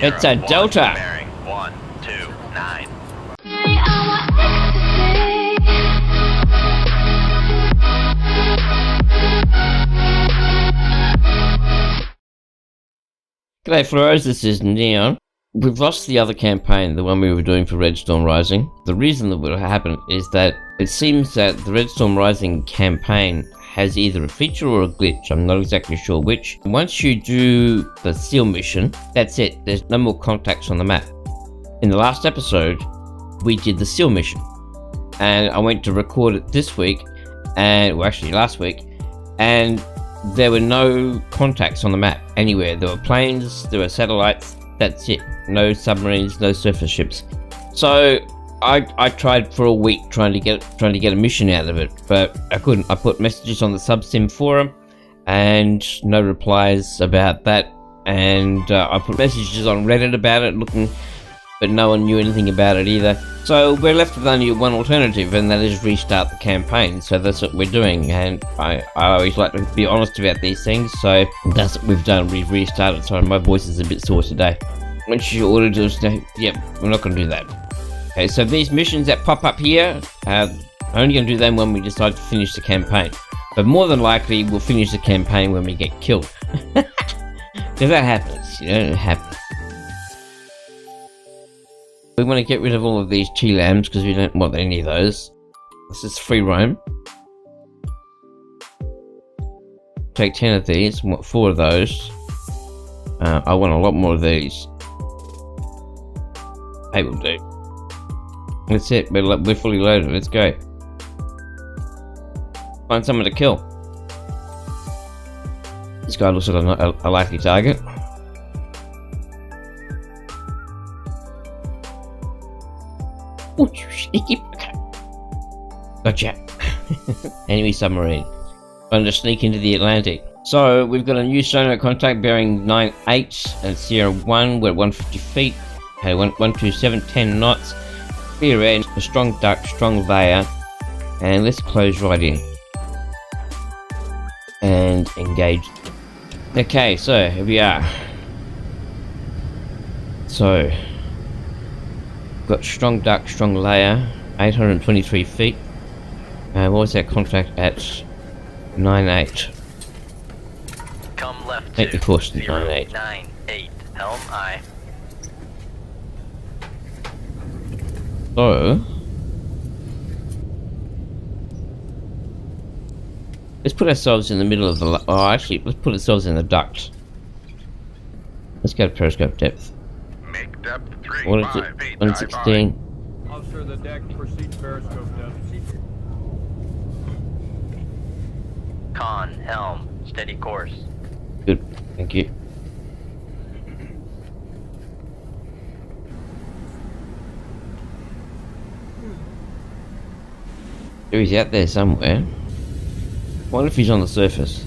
It's a Delta. Bearing 129. G'day Floros, this is Neon. We've lost the other campaign, the one we were doing for Red Storm Rising. The reason that would happen is that it seems that the Red Storm Rising campaign has either a feature or a glitch. I'm not exactly sure which. Once you do the seal mission, that's it. There's no more contacts on the map. In the last episode, we did the seal mission. And I went to record it this week, well actually last week, and there were no contacts on the map anywhere. There were planes, there were satellites, that's it. No submarines, no surface ships. So I tried for a week trying to get a mission out of it, but I couldn't. I put messages on the subsim forum and no replies about that, and I put messages on Reddit about it looking, but no one knew anything about it either. So we're left with only one alternative, and that is restart the campaign. So that's what we're doing, and I always like to be honest about these things, so that's what we've done. We've restarted. Sorry, my voice is a bit sore today. Once you order to, yep, we're not going to do that. Okay, so these missions that pop up here, I'm only going to do them when we decide to finish the campaign. But more than likely, we'll finish the campaign when we get killed. Because that happens, it happens. We want to get rid of all of these T-lambs because we don't want any of those. This is free roam. Take 10 of these, want 4 of those. I want a lot more of these. 8 will do. That's it, we're fully loaded, let's go. Find someone to kill. This guy looks like a likely target. Oh, you sneaky fucker. Gotcha. Enemy submarine. Trying to sneak into the Atlantic. So, we've got a new sonar contact bearing 98 and Sierra 1, we're at 150 feet. Okay, 127, 10 knots. Clear end, a strong duck, strong layer. And let's close right in. And engage. Okay, so here we are. So, got strong duck, strong layer, 823 feet. And what was that contract at? 98. Come left Make the course to 98. 98. Helm aye. So, let's put ourselves in the middle of the. Actually, let's put ourselves in the duct. Let's go to periscope depth. Make depth 3, What is 5, it? 8, 116. Officer, the deck proceed periscope depth. Con, helm, steady course. Good, thank you. He's out there somewhere. What if he's on the surface?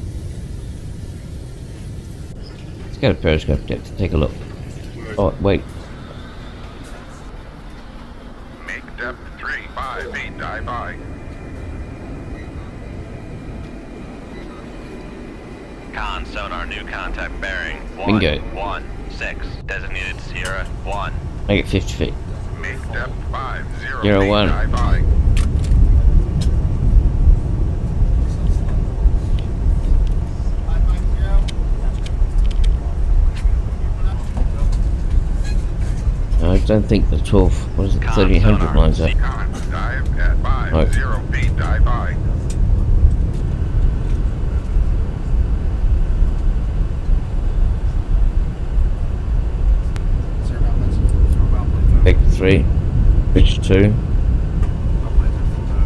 Let's go to periscope depth and take a look. Oh, wait. Make depth 3, 5, 8, dive by. Con, sonar, new contact bearing. Bingo. 116. Designated Sierra 1. Make it 50 feet. Make depth 5, 0, Sierra 8, 1. dive by. I don't think the 12, what is it, 1300 lines up. Con, dive at 5, Right. 0 feet, dive by. Vector 3, Vector 2.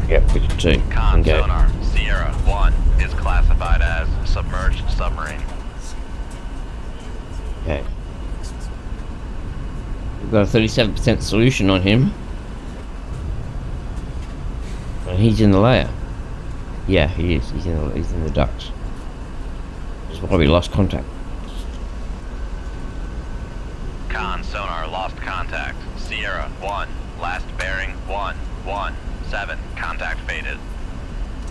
Yep, Vector 2. Con, Okay. sonar, Sierra 1 is classified as submerged submarine. Okay. We've got a 37% solution on him. And he's in the layer. Yeah, he is. He's in the duct. That's why we lost contact. Con, sonar, lost contact. Sierra 1, last bearing 117. Contact faded.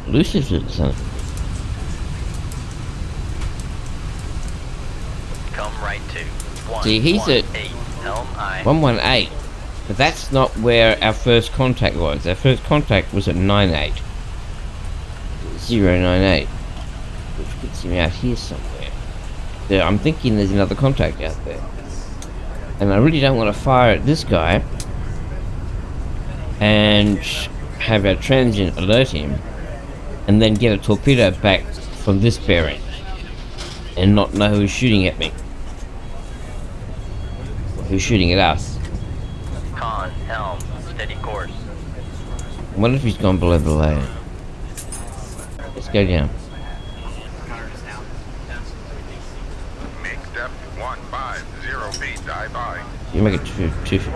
Elusive citizen. Come right to. See, he's at 118 helm I. 118. But that's not where our first contact was. Our first contact was at 98. 098. Which puts him out here somewhere. So I'm thinking there's another contact out there. And I really don't want to fire at this guy and have our transient alert him and then get a torpedo back from this bearing and not know who's shooting at me. Or who's shooting at us. Con, helm, steady course. I wonder if he's gone below the layer. Let's go down. Make depth 150 feet, dive by. You make it 2 feet. Make depth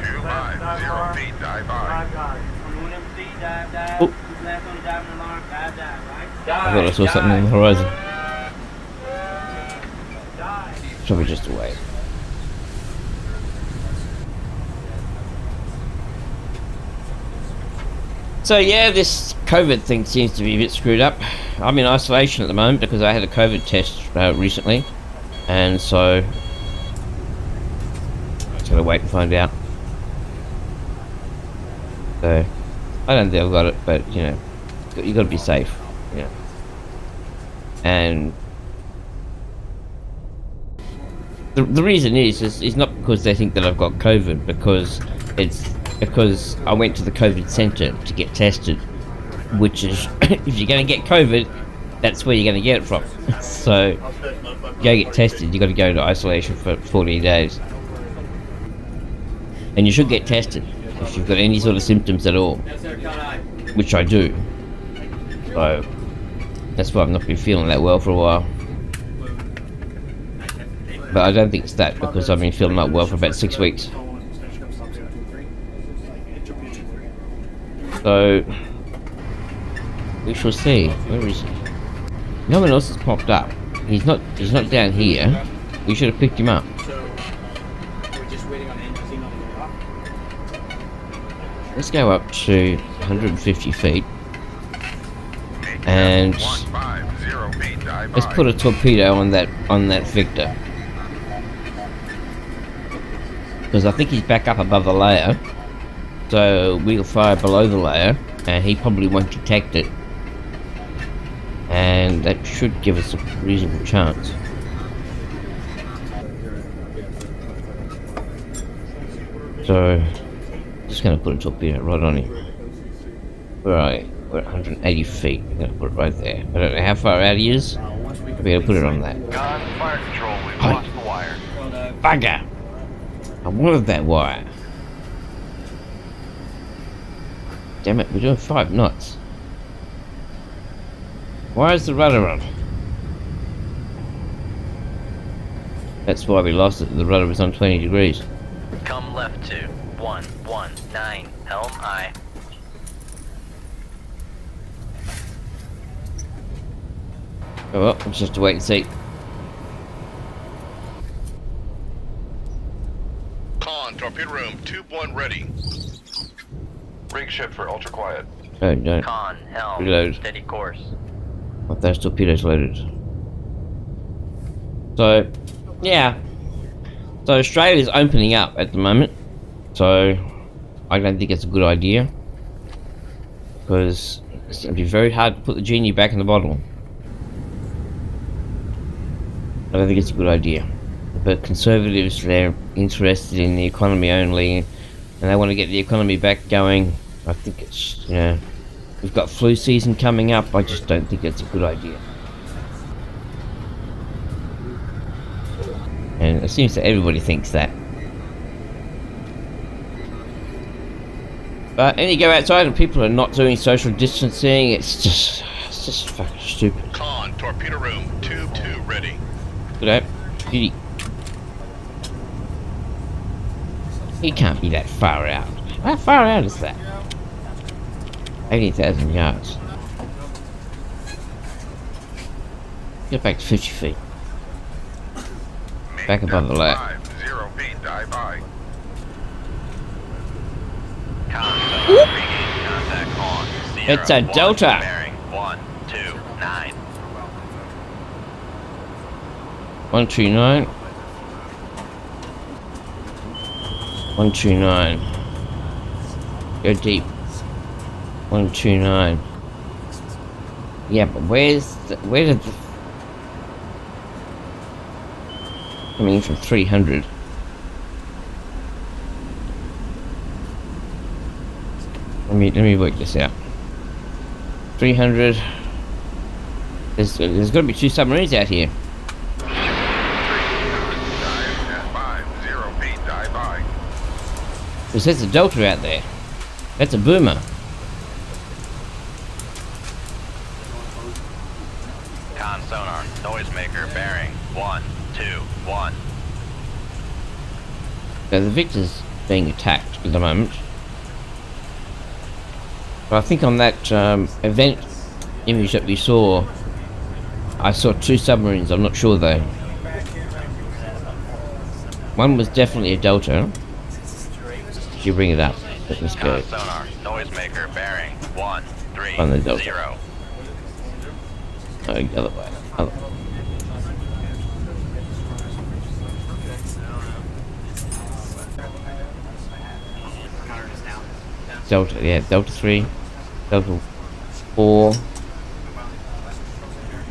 250 feet, dive by. Oh. I thought I saw something on the horizon. Probably just a wave. So yeah, this COVID thing seems to be a bit screwed up. I'm in isolation at the moment because I had a COVID test recently, and so I'm just gonna wait and find out. So I don't think I've got it, but you know, you got to be safe, you know. And the reason is not because they think that I've got COVID, because it's because I went to the COVID centre to get tested, which is, if you're going to get COVID, that's where you're going to get it from. So, go get tested, you got to go to isolation for 14 days. And you should get tested if you've got any sort of symptoms at all, which I do. So, that's why I've not been feeling that well for a while. But I don't think it's that, because I've been feeling not well for about 6 weeks. So we shall see. Where is he? No one else has popped up. He's not down here. We should have picked him up. Let's go up to 150 feet. And let's put a torpedo on that Victor. Because I think he's back up above the layer. So we'll fire below the layer, and he probably won't detect it. And that should give us a reasonable chance. So, just going to put a torpedo right on him. Where are you? We're at 180 feet. I'm going to put it right there. I don't know how far out he is. I'll be able to put it on that. Con, fire control, we've lost the wire. Bugger! I wanted that wire. Damn it, we're doing 5 knots. Why is the rudder on? That's why we lost it. The rudder was on 20 degrees. Come left to 119 helm I. Oh well, let's just wait and see. Con, torpedo room, tube 1 ready. Rig ship for ultra quiet. Oh, don't. Con, helm, Reload. steady course. Got those torpedoes loaded. So, yeah. So Australia's opening up at the moment. So, I don't think it's a good idea. Because it's going to be very hard to put the genie back in the bottle. I don't think it's a good idea. But conservatives, they're interested in the economy only, and they want to get the economy back going. I think it's, you know, we've got flu season coming up. I just don't think it's a good idea. And it seems that everybody thinks that. But then you go outside and people are not doing social distancing. It's just fucking stupid. Con, torpedo room, tube 2 ready. Good out. Beauty. He can't be that far out. How far out is that? 80,000 yards. Get back to 50 feet. Back above the layer. 50 feet, dive by. Contact on. It's a Delta. Bearing 129. 129. 129. Go deep. 129. Yeah, but where did the... Coming in from 300. Let me work this out. 300. There's got to be 2 submarines out here. 5, 0 feet, dive by. Because there's a Delta out there. That's a Boomer. Con sonar, noisemaker bearing 1, 2, 1. Now the Victor's being attacked at the moment. But I think on that event image that we saw, I saw 2 submarines. I'm not sure though. One was definitely a Delta. You bring it up. Let's go. Con sonar, noisemaker bearing 1, 3, On the Delta. 0. Oh, other way. Other. Delta, yeah, Delta 3, Delta 4.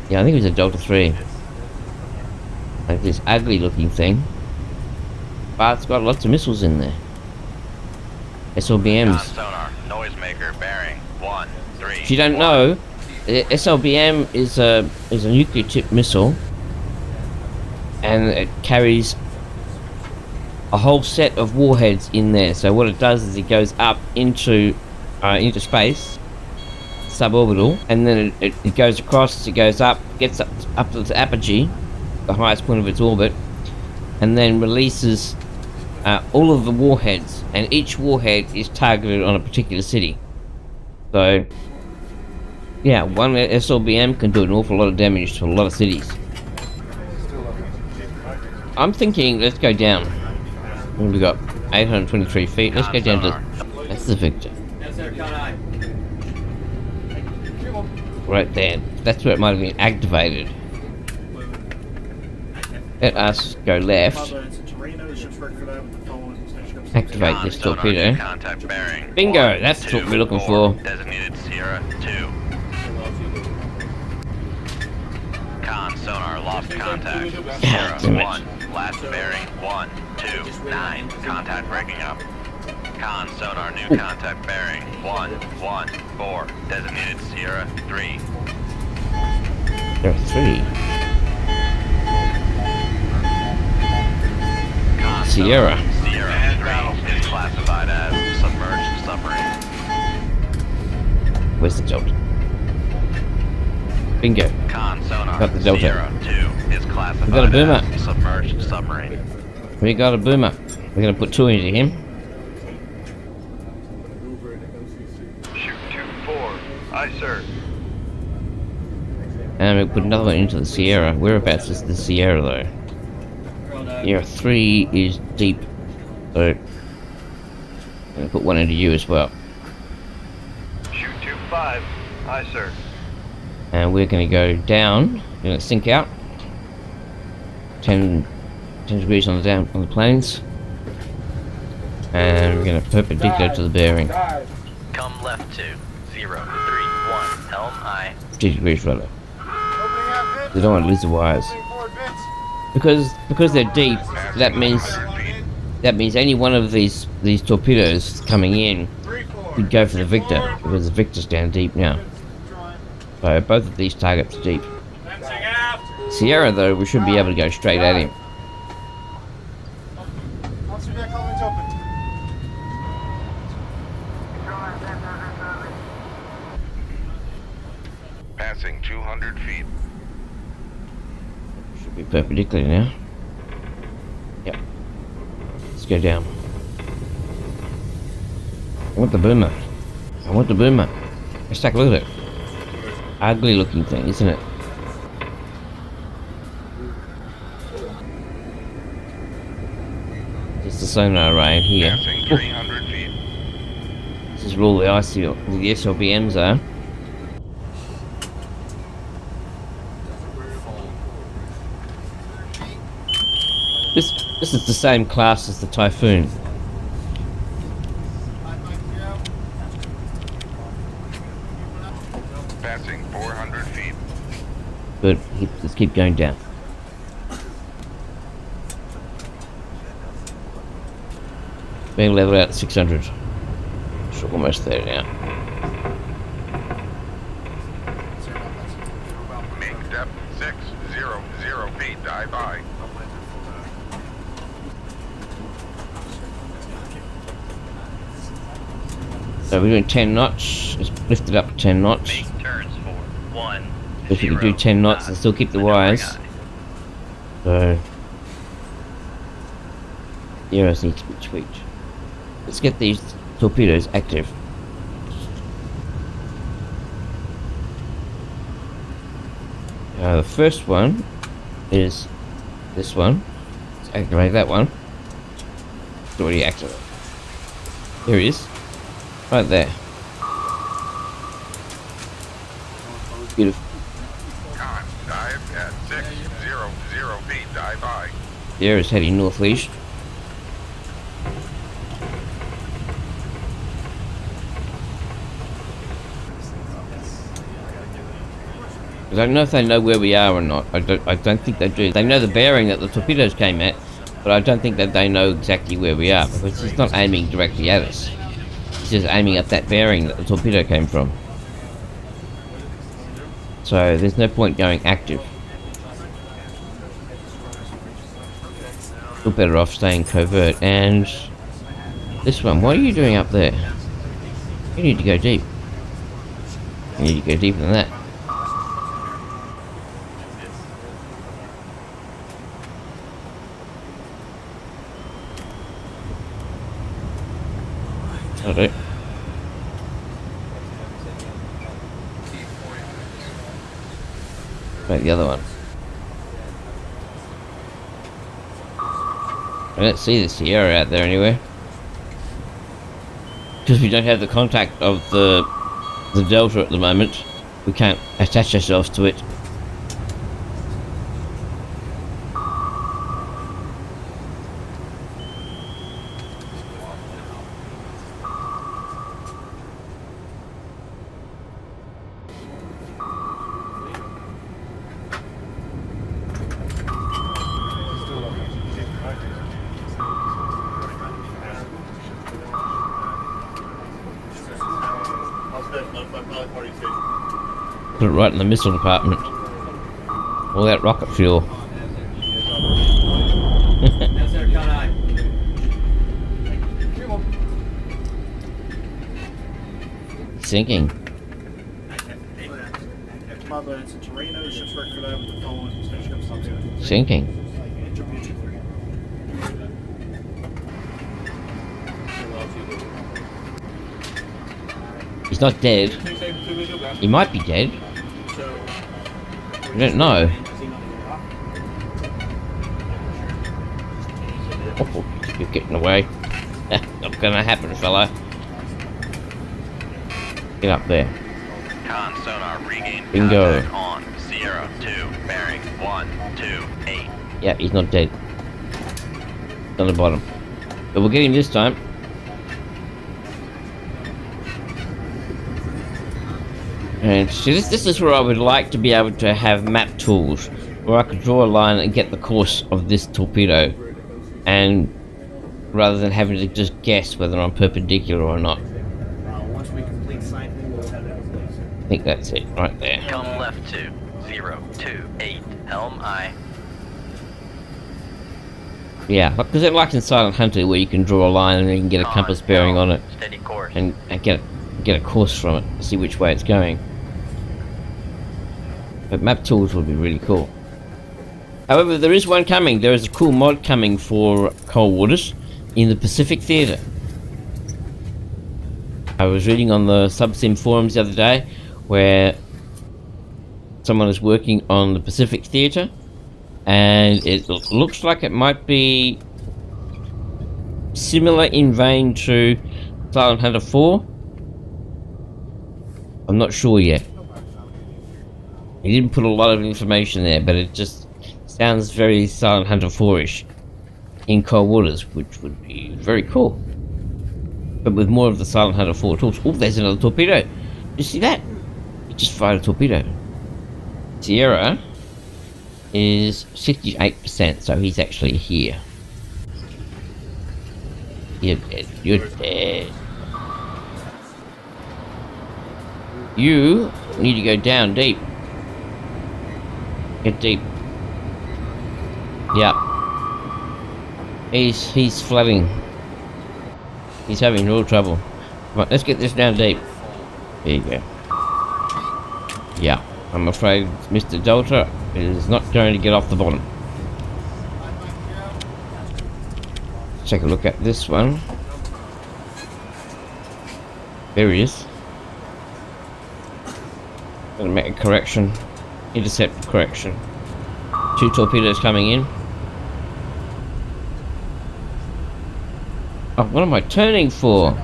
Yeah, I think it was a Delta 3. Like this ugly looking thing. But it's got lots of missiles in there. Con SLBMs. sonar, noisemaker bearing 1, 3. If you don't know, the SLBM is a nuclear tipped missile, and it carries a whole set of warheads in there. So what it does is it goes up into space, suborbital, and then it goes across. It goes up, gets up to the apogee, the highest point of its orbit, and then releases all of the warheads, and each warhead is targeted on a particular city. So yeah, one SLBM can do an awful lot of damage to a lot of cities. I'm thinking, let's go down. We've got 823 feet. Let's go down to... That's the Victor. Right there. That's where it might have been activated. Let us go left. Activate this torpedo. Contact bearing. Bingo! That's what we're looking for. Designated Sierra 2. Con sonar lost contact. Sierra damn it. 1. Last bearing 1, 2, 9. Contact breaking up. Con sonar new contact bearing 1, 1, 4. Designated Sierra 3. There are 3. Con Sierra. sonar Sierra 3 is classified as submerged submarine. Where's the Delta? Bingo. Con sonar Got the Delta. Sierra 2 is classified We got a Boomer. as submerged submarine. We got a Boomer. We're gonna put 2 into him. Shoot 2-4. Aye, sir. And we'll put another one into the Sierra. Whereabouts is the Sierra though? Sierra 3 is deep. So I'm gonna put 1 into you as well. Shoot 2-5. Aye, sir. And we're gonna go down. We're gonna sink out. 10 degrees on the planes. And we're gonna perpendicular to the bearing. Come left to 0, 3, 1. Helm I. 50 degrees rudder. They don't want to lose the wires. Because they're deep, that means any one of these torpedoes coming in could go for the Victor, because the Victor's down deep now. So both of these targets are deep. Sierra though, we should be able to go straight at him. Passing 200 feet. Should be perpendicular now. Yep. Let's go down. I want the Boomer. I want the Boomer. Let's take a look at it. Ugly looking thing, isn't it? Just the sonar array in here. Passing 300 feet. This is where all the SLBMs are. This is the same class as the Typhoon. Passing 400 feet. Good. Let's keep going down. Being leveled out at 600. So almost there now. Main depth 600 feet. Dive by. So we're doing 10 knots. Let's lift it up to 10 knots. Make turns for 1, If you can do 10 knots and still keep the wires. So the arrows need to be tweaked. Let's get these torpedoes active. The first one is this one. Let's activate that one. It's already activated. There it is. Right there. Beautiful. Con, dive at 600 feet. Dive by. The arrow is heading northeast. I don't know if they know where we are or not. I don't think they do. They know the bearing that the torpedoes came at, but I don't think that they know exactly where we are, because he's not aiming directly at us. He's just aiming at that bearing that the torpedo came from. So there's no point going active. We're better off staying covert. And this one, what are you doing up there? You need to go deep. You need to go deeper than that. Okay. Right, the other one. I don't see the Sierra out there anywhere. Because we don't have the contact of the Delta at the moment. We can't attach ourselves to it. Put it right in the missile department. All that rocket fuel. Sinking. Sinking. He's not dead. He might be dead. I don't know. Oh, you're getting away. Not gonna happen, fella. Get up there. Con sonar regain Bingo. contact on Sierra 2, bearing 128. Yeah, he's not dead. On the bottom. But we'll get him this time. And see, this is where I would like to be able to have map tools, where I could draw a line and get the course of this torpedo, and rather than having to just guess whether I'm perpendicular or not. Once we complete cycling, we'll have that in place. I think that's it, right there. Come left to 028, helm I. Yeah, because it like in Silent Hunter, where you can draw a line and you can get a Con, compass bearing on it, steady course. and get a course from it, see which way it's going. But map tools would be really cool. However, there is one coming. There is a cool mod coming for Cold Waters in the Pacific Theatre. I was reading on the Subsim forums the other day where someone is working on the Pacific Theatre, and it looks like it might be similar in vein to Silent Hunter 4. I'm not sure yet. He didn't put a lot of information there, but it just sounds very Silent Hunter 4-ish. in cold waters, which would be very cool. But with more of the Silent Hunter 4 tools. Oh, there's another torpedo. You see that? He just fired a torpedo. Sierra is 68%, so he's actually here. You're dead. You're dead. You need to go down deep. Get deep. Yeah. He's flooding. He's having real trouble. Come on, let's get this down deep. There you go. Yeah, I'm afraid Mr. Delta is not going to get off the bottom. Let's take a look at this one. There he is. Gonna make a correction. Intercept correction. 2 torpedoes coming in. Oh, what am I turning for?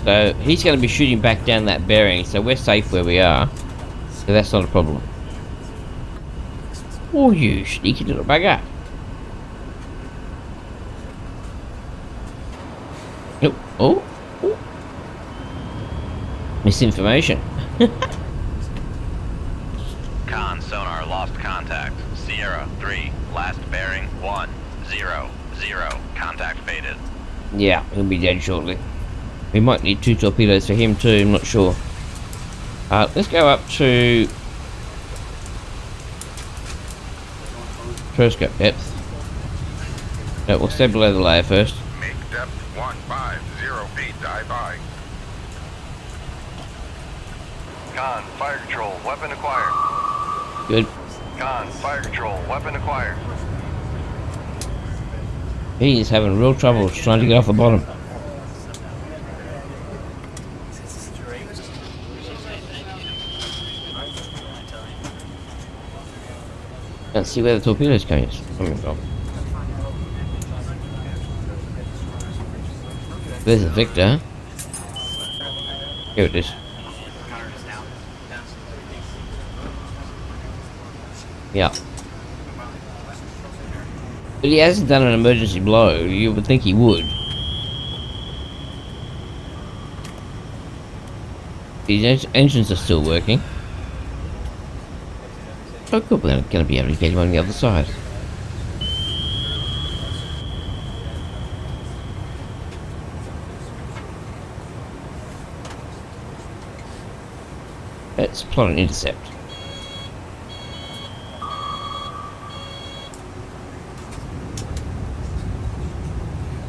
So he's going to be shooting back down that bearing, so we're safe where we are. So that's not a problem. Oh, you sneaky little bugger. Oh. Misinformation. Con sonar lost contact. Sierra 3, last bearing 100. Contact faded. Yeah, he'll be dead shortly. We might need 2 torpedoes for him too, I'm not sure. Let's go up to periscope depth. No, we'll stay below the layer first. Make depth 150 feet, dive by. Con, fire control, weapon acquired. Good. Con, fire control, weapon acquired. He is having real trouble trying to get off the bottom. Can't see where the torpedo's going. There's a Victor. Here it is. Yeah. But he hasn't done an emergency blow. You would think he would. His engines are still working. Oh good, we're going to be able to get him on the other side. Let's plot an intercept.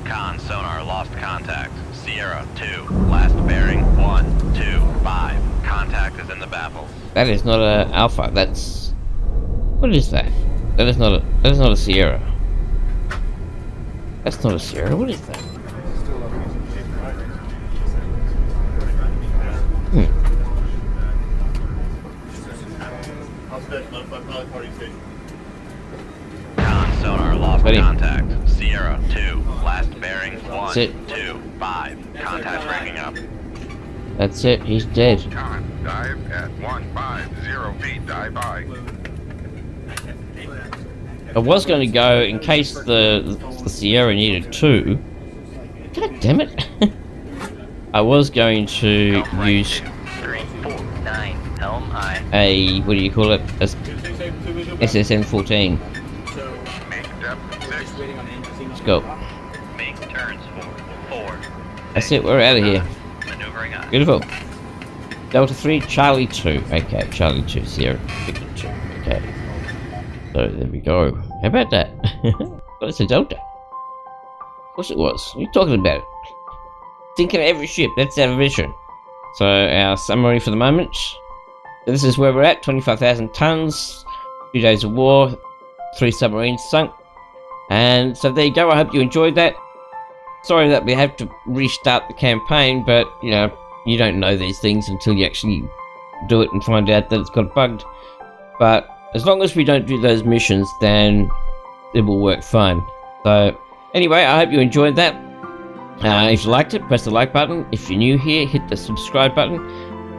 Con sonar lost contact. Sierra 2, last bearing 125. Contact is in the baffles. That is not a Alpha. That's what is that? That is not a Sierra. That's not a Sierra. What is that? Con sonar lost Ready. contact. Sierra 2, last bearing 125. Contact breaking up. That's it. He's dead. Con, dive at 150 feet, dive by. I was going to go in case the Sierra needed 2. God damn it! I was going to use 349 helm high. a what do you call it? A SSN-14. Make depth 6. Let's go. Make turns for 4. That's it. We're out of here. Maneuvering on. Beautiful. Delta 3, Charlie 2. Okay, Charlie 2, Sierra Victor 2. Okay. So there we go. How about that? Well, it's a Delta. Of course it was. What are you talking about? Think of every ship. That's our mission. So our summary for the moment. This is where we're at. 25,000 tons. 2 days of war. 3 submarines sunk. And so there you go. I hope you enjoyed that. Sorry that we have to restart the campaign, but you know, you don't know these things until you actually do it and find out that it's got bugged. But as long as we don't do those missions, then it will work fine. So anyway, I hope you enjoyed that. If you liked it, press the like button. If you're new here, hit the subscribe button.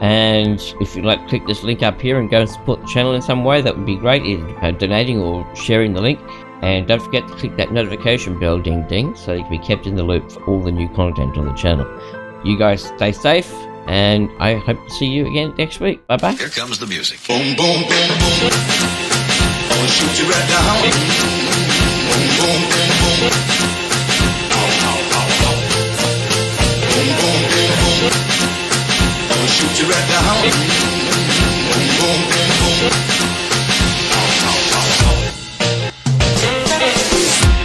And if you'd like to click this link up here and go and support the channel in some way, that would be great, either donating or sharing the link. And don't forget to click that notification bell, ding ding, so you can be kept in the loop for all the new content on the channel. You guys stay safe, and I hope to see you again next week. Bye bye. Here comes the music. Boom, boom, boom, boom. I'll shoot you right down. Boom, boom, boom, boom. Ow, ow, ow, ow. Boom, boom, boom, boom. I'll shoot you right down.